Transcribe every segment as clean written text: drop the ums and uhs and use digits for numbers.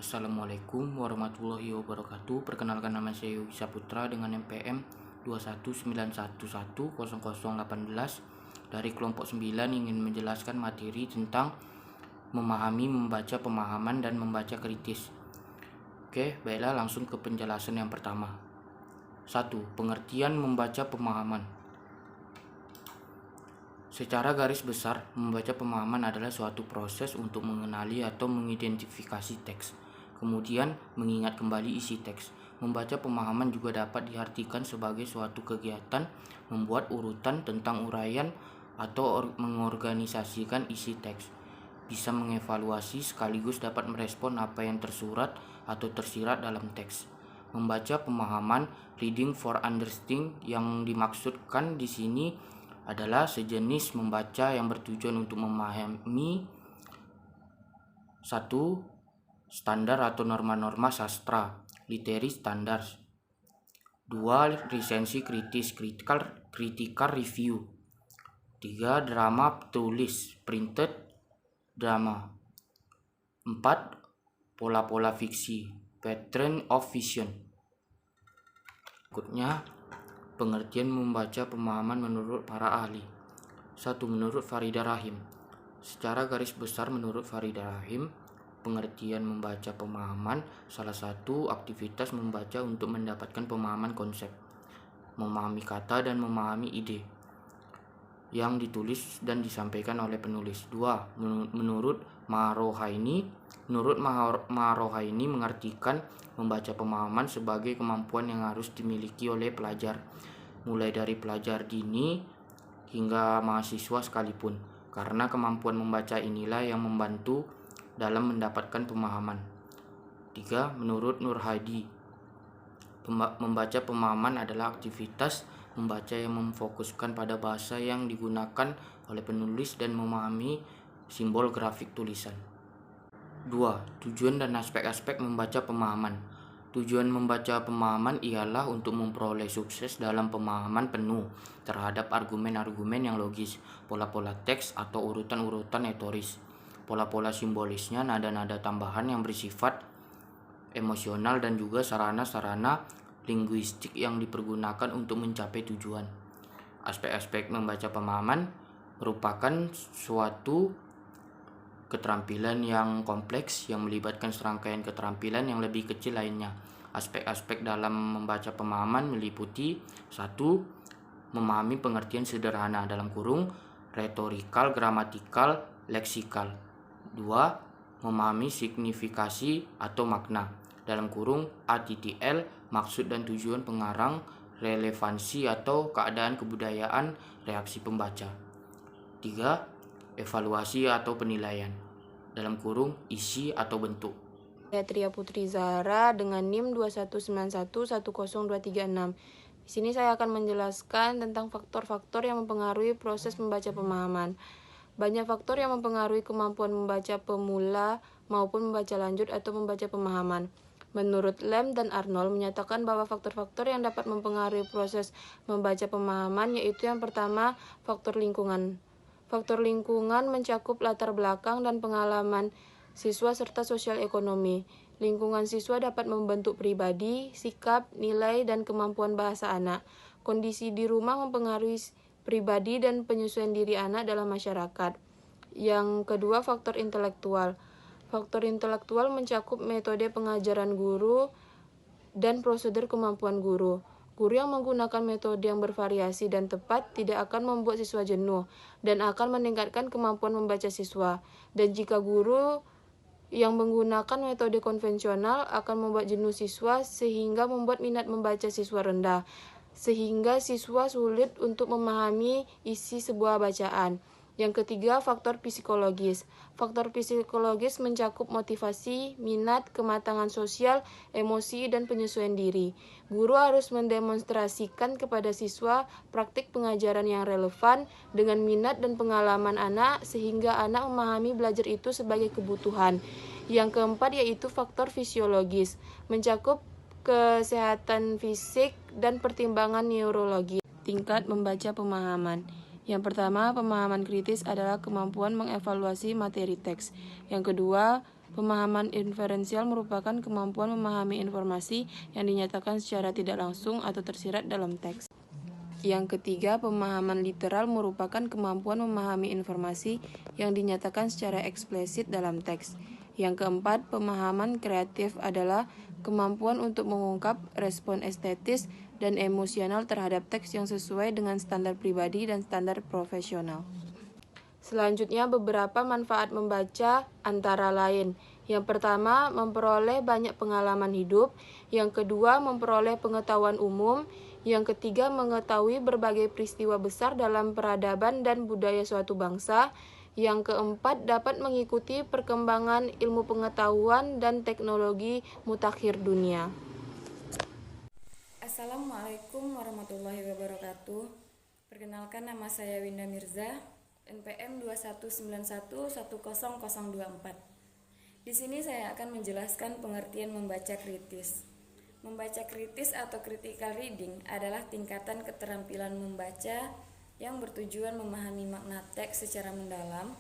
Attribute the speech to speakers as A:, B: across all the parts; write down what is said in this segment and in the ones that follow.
A: Assalamualaikum warahmatullahi wabarakatuh. Perkenalkan, nama saya Yogi Saputra dengan NPM 219110018 dari kelompok 9 ingin menjelaskan materi tentang memahami, membaca pemahaman, dan membaca kritis. Oke, baiklah langsung ke penjelasan yang pertama. 1. Pengertian membaca pemahaman. Secara garis besar, membaca pemahaman adalah suatu proses untuk mengenali atau mengidentifikasi teks, kemudian mengingat kembali isi teks. Membaca pemahaman juga dapat diartikan sebagai suatu kegiatan membuat urutan tentang uraian atau mengorganisasikan isi teks. Bisa mengevaluasi sekaligus dapat merespon apa yang tersurat atau tersirat dalam teks. Membaca pemahaman, reading for understanding, yang dimaksudkan di sini adalah sejenis membaca yang bertujuan untuk memahami satu standar atau norma-norma sastra, literary standards. 2. Resensi kritis, critical review. 3. Drama tulis, printed drama. 4. Pola-pola fiksi, pattern of vision. Berikutnya, pengertian membaca pemahaman menurut para ahli. 1. Menurut Faridah Rahim. Secara garis besar menurut Faridah Rahim, pengertian membaca pemahaman salah satu aktivitas membaca untuk mendapatkan pemahaman konsep, memahami kata, dan memahami ide yang ditulis dan disampaikan oleh penulis. 2. Menurut Marohaini mengartikan membaca pemahaman sebagai kemampuan yang harus dimiliki oleh pelajar, mulai dari pelajar dini hingga mahasiswa sekalipun, karena kemampuan membaca inilah yang membantu dalam mendapatkan pemahaman. 3. Menurut Nur Hadi, membaca pemahaman adalah aktivitas membaca yang memfokuskan pada bahasa yang digunakan oleh penulis dan memahami simbol grafik tulisan. 2. Tujuan dan aspek-aspek membaca pemahaman. Tujuan membaca pemahaman ialah untuk memperoleh sukses dalam pemahaman penuh terhadap argumen-argumen yang logis, pola-pola teks atau urutan-urutan retoris, pola-pola simbolisnya, nada-nada tambahan yang bersifat emosional, dan juga sarana-sarana linguistik yang dipergunakan untuk mencapai tujuan. Aspek-aspek membaca pemahaman merupakan suatu keterampilan yang kompleks yang melibatkan serangkaian keterampilan yang lebih kecil lainnya. Aspek-aspek dalam membaca pemahaman meliputi 1. Memahami pengertian sederhana dalam kurung retorikal, gramatikal, leksikal. 2. Memahami signifikasi atau makna dalam kurung ATTL, maksud dan tujuan pengarang, relevansi atau keadaan kebudayaan reaksi pembaca. 3. Evaluasi atau penilaian dalam kurung isi atau bentuk.
B: Saya Tria Putri Zahra dengan NIM 219110236. Di sini saya akan menjelaskan tentang faktor-faktor yang mempengaruhi proses membaca pemahaman. Banyak faktor yang mempengaruhi kemampuan membaca pemula maupun membaca lanjut atau membaca pemahaman. Menurut Lem dan Arnold menyatakan bahwa faktor-faktor yang dapat mempengaruhi proses membaca pemahaman yaitu yang pertama, faktor lingkungan. Faktor lingkungan mencakup latar belakang dan pengalaman siswa serta sosial ekonomi. Lingkungan siswa dapat membentuk pribadi, sikap, nilai, dan kemampuan bahasa anak. Kondisi di rumah mempengaruhi pribadi dan penyesuaian diri anak dalam masyarakat. Yang kedua, faktor intelektual. Faktor intelektual mencakup metode pengajaran guru dan prosedur kemampuan guru. Guru yang menggunakan metode yang bervariasi dan tepat tidak akan membuat siswa jenuh dan akan meningkatkan kemampuan membaca siswa. Dan jika guru yang menggunakan metode konvensional akan membuat jenuh siswa sehingga membuat minat membaca siswa rendah, sehingga siswa sulit untuk memahami isi sebuah bacaan. Yang ketiga, faktor psikologis. Faktor psikologis mencakup motivasi, minat, kematangan sosial, emosi, dan penyesuaian diri. Guru harus mendemonstrasikan kepada siswa praktik pengajaran yang relevan dengan minat dan pengalaman anak sehingga anak memahami belajar itu sebagai kebutuhan. Yang keempat yaitu faktor fisiologis, mencakup kesehatan fisik dan pertimbangan neurologi. Tingkat membaca pemahaman. Yang pertama, pemahaman kritis adalah kemampuan mengevaluasi materi teks. Yang kedua, Pemahaman inferensial merupakan kemampuan memahami informasi yang dinyatakan secara tidak langsung atau tersirat dalam teks. Yang ketiga, pemahaman literal merupakan kemampuan memahami informasi yang dinyatakan secara eksplisit dalam teks. Yang keempat, pemahaman kreatif adalah kemampuan untuk mengungkap respon estetis dan emosional terhadap teks yang sesuai dengan standar pribadi dan standar profesional. Selanjutnya, beberapa manfaat membaca antara lain. Yang pertama, memperoleh banyak pengalaman hidup. Yang kedua, memperoleh pengetahuan umum. Yang ketiga, mengetahui berbagai peristiwa besar dalam peradaban dan budaya suatu bangsa. Yang keempat, dapat mengikuti perkembangan ilmu pengetahuan dan teknologi mutakhir dunia.
C: Assalamualaikum warahmatullahi wabarakatuh. Perkenalkan, nama saya Winda Mirza, NPM 2191100024. Di sini saya akan menjelaskan pengertian membaca kritis. Membaca kritis atau critical reading adalah tingkatan keterampilan membaca yang bertujuan memahami makna teks secara mendalam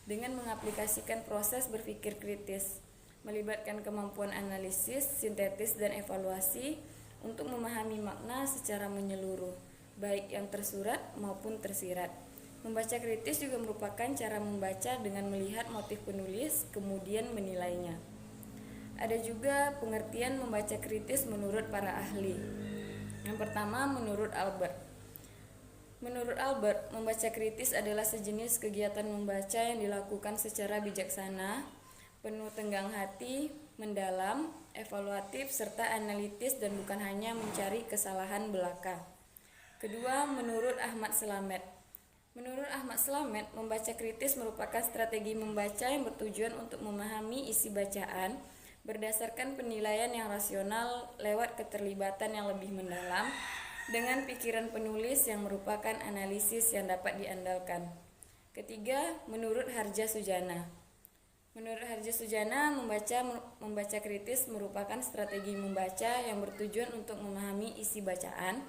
C: dengan mengaplikasikan proses berpikir kritis, melibatkan kemampuan analisis, sintetis, dan evaluasi untuk memahami makna secara menyeluruh, baik yang tersurat maupun tersirat. Membaca kritis juga merupakan cara membaca dengan melihat motif penulis, kemudian menilainya. Ada juga pengertian membaca kritis menurut para ahli. Yang pertama, menurut Albert. Menurut Albert, membaca kritis adalah sejenis kegiatan membaca yang dilakukan secara bijaksana, penuh tenggang hati, mendalam, evaluatif, serta analitis dan bukan hanya mencari kesalahan belaka. Kedua, menurut Ahmad Slamet. Menurut Ahmad Slamet, membaca kritis merupakan strategi membaca yang bertujuan untuk memahami isi bacaan berdasarkan penilaian yang rasional lewat keterlibatan yang lebih mendalam dengan pikiran penulis yang merupakan analisis yang dapat diandalkan. Ketiga, menurut Harja Sujana. Menurut Harja Sujana, membaca kritis merupakan strategi membaca yang bertujuan untuk memahami isi bacaan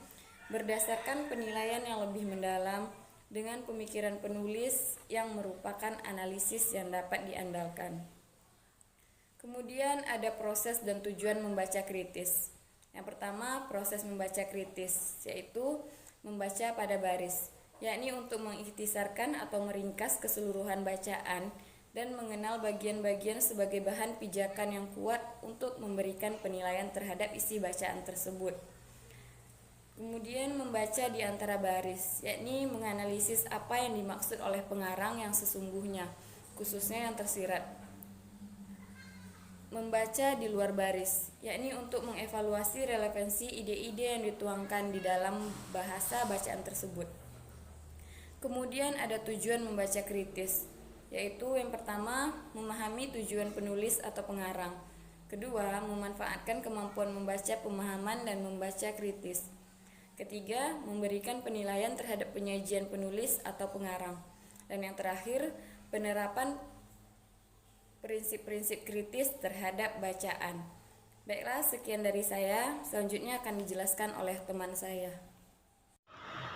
C: berdasarkan penilaian yang lebih mendalam dengan pemikiran penulis yang merupakan analisis yang dapat diandalkan. Kemudian ada proses dan tujuan membaca kritis. Yang pertama, proses membaca kritis, yaitu membaca pada baris, yakni untuk mengikhtisarkan atau meringkas keseluruhan bacaan dan mengenal bagian-bagian sebagai bahan pijakan yang kuat untuk memberikan penilaian terhadap isi bacaan tersebut. Kemudian membaca di antara baris, yakni menganalisis apa yang dimaksud oleh pengarang yang sesungguhnya, khususnya yang tersirat. Membaca di luar baris, yakni untuk mengevaluasi relevansi ide-ide yang dituangkan di dalam bahasa bacaan tersebut. Kemudian ada tujuan membaca kritis, yaitu yang pertama, memahami tujuan penulis atau pengarang. Kedua, memanfaatkan kemampuan membaca pemahaman dan membaca kritis. Ketiga, memberikan penilaian terhadap penyajian penulis atau pengarang. Dan yang terakhir, penerapan prinsip-prinsip kritis terhadap bacaan. Baiklah, sekian dari saya. Selanjutnya akan dijelaskan oleh teman saya.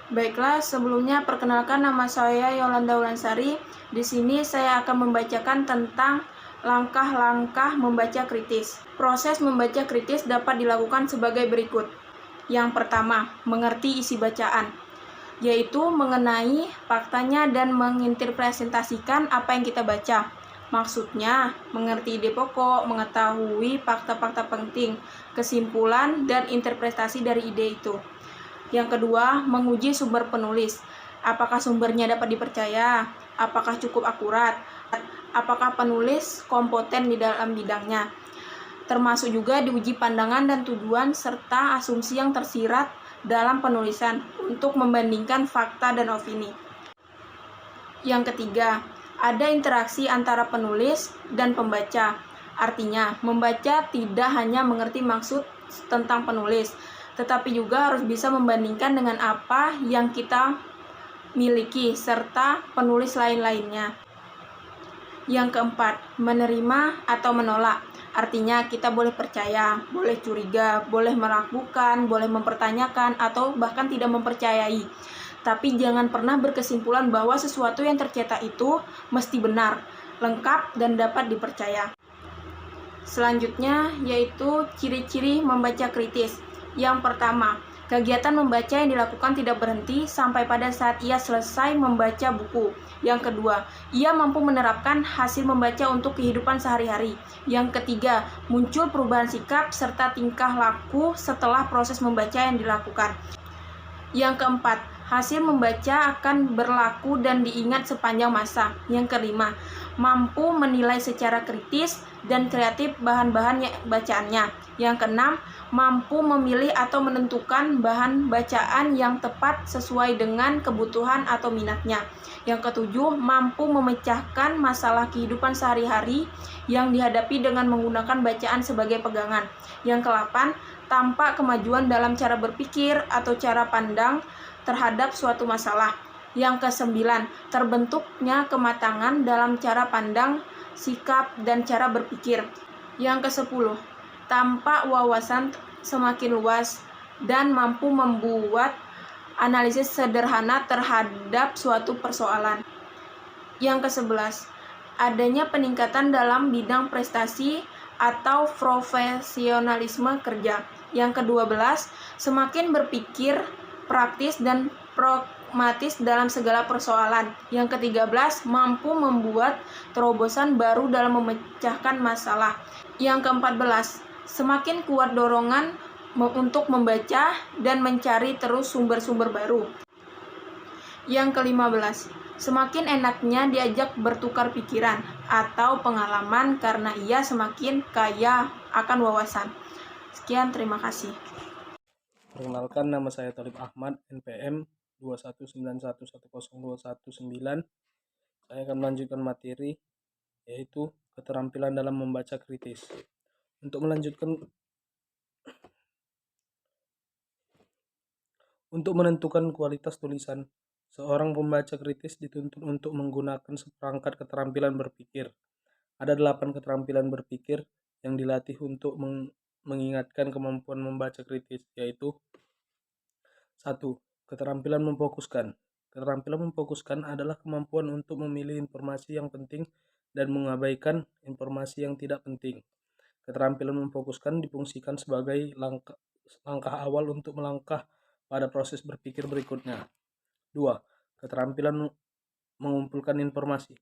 D: Baiklah, sebelumnya perkenalkan, nama saya Yolanda Ulansari. Di sini saya akan membacakan tentang langkah-langkah membaca kritis. Proses membaca kritis dapat dilakukan sebagai berikut. Yang pertama, mengerti isi bacaan, yaitu mengenai faktanya dan menginterpretasikan apa yang kita baca. Maksudnya, mengerti ide pokok, mengetahui fakta-fakta penting, kesimpulan, dan interpretasi dari ide itu. Yang kedua, menguji sumber penulis. Apakah sumbernya dapat dipercaya? Apakah cukup akurat? Apakah penulis kompeten di dalam bidangnya? Termasuk juga diuji pandangan dan tujuan serta asumsi yang tersirat dalam penulisan untuk membandingkan fakta dan opini. Yang ketiga, ada interaksi antara penulis dan pembaca. Artinya, membaca tidak hanya mengerti maksud tentang penulis, tetapi juga harus bisa membandingkan dengan apa yang kita miliki serta penulis lain-lainnya. Yang keempat, menerima atau menolak. Artinya kita boleh percaya, boleh curiga, boleh meragukan, boleh mempertanyakan, atau bahkan tidak mempercayai. Tapi jangan pernah berkesimpulan bahwa sesuatu yang tercetak itu mesti benar, lengkap, dan dapat dipercaya. Selanjutnya yaitu ciri-ciri membaca kritis. Yang pertama, kegiatan membaca yang dilakukan tidak berhenti sampai pada saat ia selesai membaca buku. Yang kedua, ia mampu menerapkan hasil membaca untuk kehidupan sehari-hari. Yang ketiga, muncul perubahan sikap serta tingkah laku setelah proses membaca yang dilakukan. Yang keempat, hasil membaca akan berlaku dan diingat sepanjang masa. Yang kelima, mampu menilai secara kritis dan kreatif bahan-bahan bacaannya. Yang keenam, mampu memilih atau menentukan bahan bacaan yang tepat sesuai dengan kebutuhan atau minatnya. Yang ketujuh, mampu memecahkan masalah kehidupan sehari-hari yang dihadapi dengan menggunakan bacaan sebagai pegangan. Yang kedelapan, tampak kemajuan dalam cara berpikir atau cara pandang terhadap suatu masalah. Yang kesembilan, terbentuknya kematangan dalam cara pandang, sikap, dan cara berpikir. Yang kesepuluh, tampak wawasan semakin luas dan mampu membuat analisis sederhana terhadap suatu persoalan. Yang kesebelas, adanya peningkatan dalam bidang prestasi atau profesionalisme kerja. Yang ke-12, semakin berpikir praktis dan pragmatis dalam segala persoalan. Yang ke-13, mampu membuat terobosan baru dalam memecahkan masalah. Yang ke-14, semakin kuat dorongan untuk membaca dan mencari terus sumber-sumber baru. Yang ke-15, semakin enaknya diajak bertukar pikiran atau pengalaman karena ia semakin kaya akan wawasan. Sekian, terima kasih.
E: Perkenalkan, nama saya Thalib Ahmad, NPM 219110219. Saya akan melanjutkan materi yaitu keterampilan dalam membaca kritis. Untuk menentukan kualitas tulisan, seorang pembaca kritis dituntut untuk menggunakan seperangkat keterampilan berpikir. Ada 8 keterampilan berpikir yang dilatih untuk mengingatkan kemampuan membaca kritis, yaitu 1. Keterampilan memfokuskan. Keterampilan memfokuskan adalah kemampuan untuk memilih informasi yang penting dan mengabaikan informasi yang tidak penting. Keterampilan memfokuskan difungsikan sebagai langkah awal untuk melangkah pada proses berpikir berikutnya. 2. Keterampilan mengumpulkan informasi.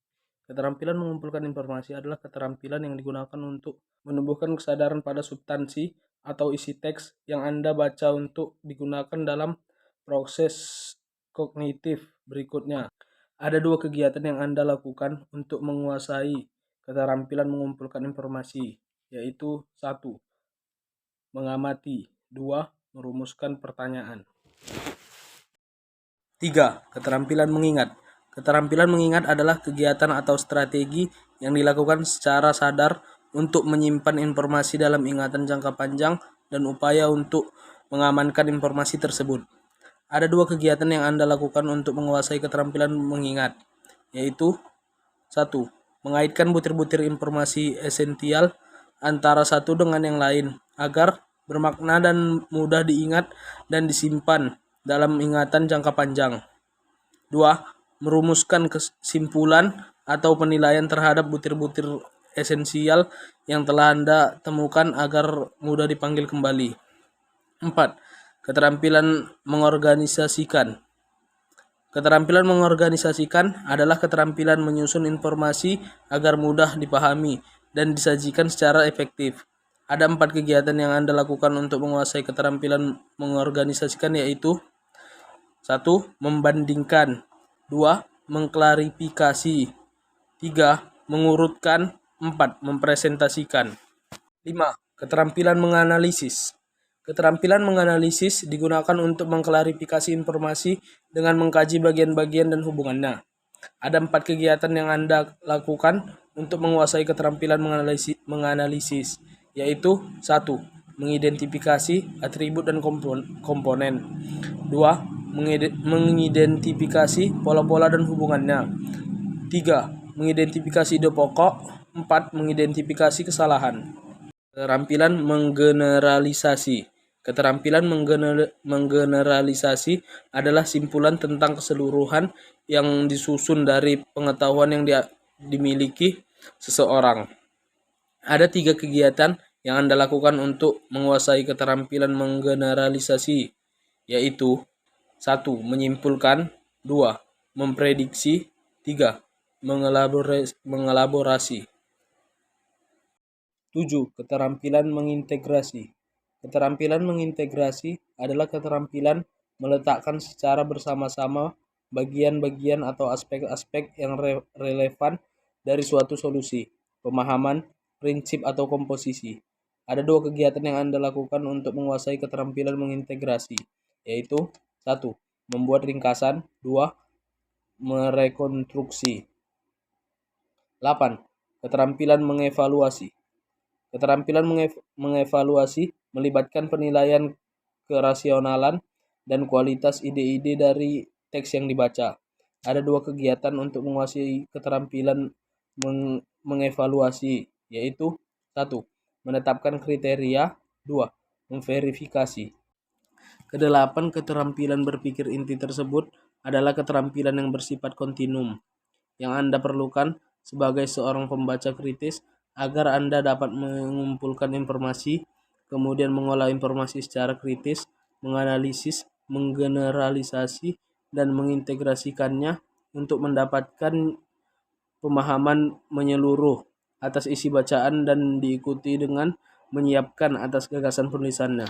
E: Keterampilan mengumpulkan informasi adalah keterampilan yang digunakan untuk menumbuhkan kesadaran pada substansi atau isi teks yang Anda baca untuk digunakan dalam proses kognitif berikutnya. Ada 2 kegiatan yang Anda lakukan untuk menguasai keterampilan mengumpulkan informasi, yaitu 1. Mengamati, 2. Merumuskan pertanyaan. 3. Keterampilan mengingat. Keterampilan mengingat adalah kegiatan atau strategi yang dilakukan secara sadar untuk menyimpan informasi dalam ingatan jangka panjang dan upaya untuk mengamankan informasi tersebut. Ada 2 kegiatan yang Anda lakukan untuk menguasai keterampilan mengingat, yaitu 1. Mengaitkan butir-butir informasi esensial antara satu dengan yang lain agar bermakna dan mudah diingat dan disimpan dalam ingatan jangka panjang. 2. Merumuskan kesimpulan atau penilaian terhadap butir-butir esensial yang telah Anda temukan agar mudah dipanggil kembali. 4. Keterampilan mengorganisasikan. Keterampilan mengorganisasikan adalah keterampilan menyusun informasi agar mudah dipahami dan disajikan secara efektif. Ada 4 kegiatan yang Anda lakukan untuk menguasai keterampilan mengorganisasikan, yaitu 1. Membandingkan, 2. Mengklarifikasi, 3. Mengurutkan, 4. Mempresentasikan. 5. Keterampilan menganalisis. Keterampilan menganalisis digunakan untuk mengklarifikasi informasi dengan mengkaji bagian-bagian dan hubungannya. Ada 4 kegiatan yang Anda lakukan untuk menguasai keterampilan menganalisis, yaitu 1. Mengidentifikasi atribut dan komponen. 2. Mengidentifikasi pola-pola dan hubungannya. 3. Mengidentifikasi ide pokok. 4. Mengidentifikasi kesalahan. Keterampilan menggeneralisasi. Keterampilan menggeneralisasi adalah simpulan tentang keseluruhan yang disusun dari pengetahuan yang dimiliki seseorang. Ada 3 kegiatan yang Anda lakukan untuk menguasai keterampilan menggeneralisasi, yaitu 1. Menyimpulkan, 2. Memprediksi, 3. Mengelaborasi. 7. Keterampilan mengintegrasi. Keterampilan mengintegrasi adalah keterampilan meletakkan secara bersama-sama bagian-bagian atau aspek-aspek yang relevan dari suatu solusi, pemahaman, prinsip, atau komposisi. Ada 2 kegiatan yang Anda lakukan untuk menguasai keterampilan mengintegrasi, yaitu 1. Membuat ringkasan, 2. Merekonstruksi. 8. Keterampilan mengevaluasi. Keterampilan mengevaluasi melibatkan penilaian kerasionalan dan kualitas ide-ide dari teks yang dibaca. Ada 2 kegiatan untuk menguasai keterampilan mengevaluasi, yaitu 1. Menetapkan kriteria, 2. Memverifikasi. Kedelapan keterampilan berpikir inti tersebut adalah keterampilan yang bersifat kontinum, yang Anda perlukan sebagai seorang pembaca kritis agar Anda dapat mengumpulkan informasi, kemudian mengolah informasi secara kritis, menganalisis, menggeneralisasi, dan mengintegrasikannya untuk mendapatkan pemahaman menyeluruh atas isi bacaan dan diikuti dengan menyiapkan atas gagasan penulisannya.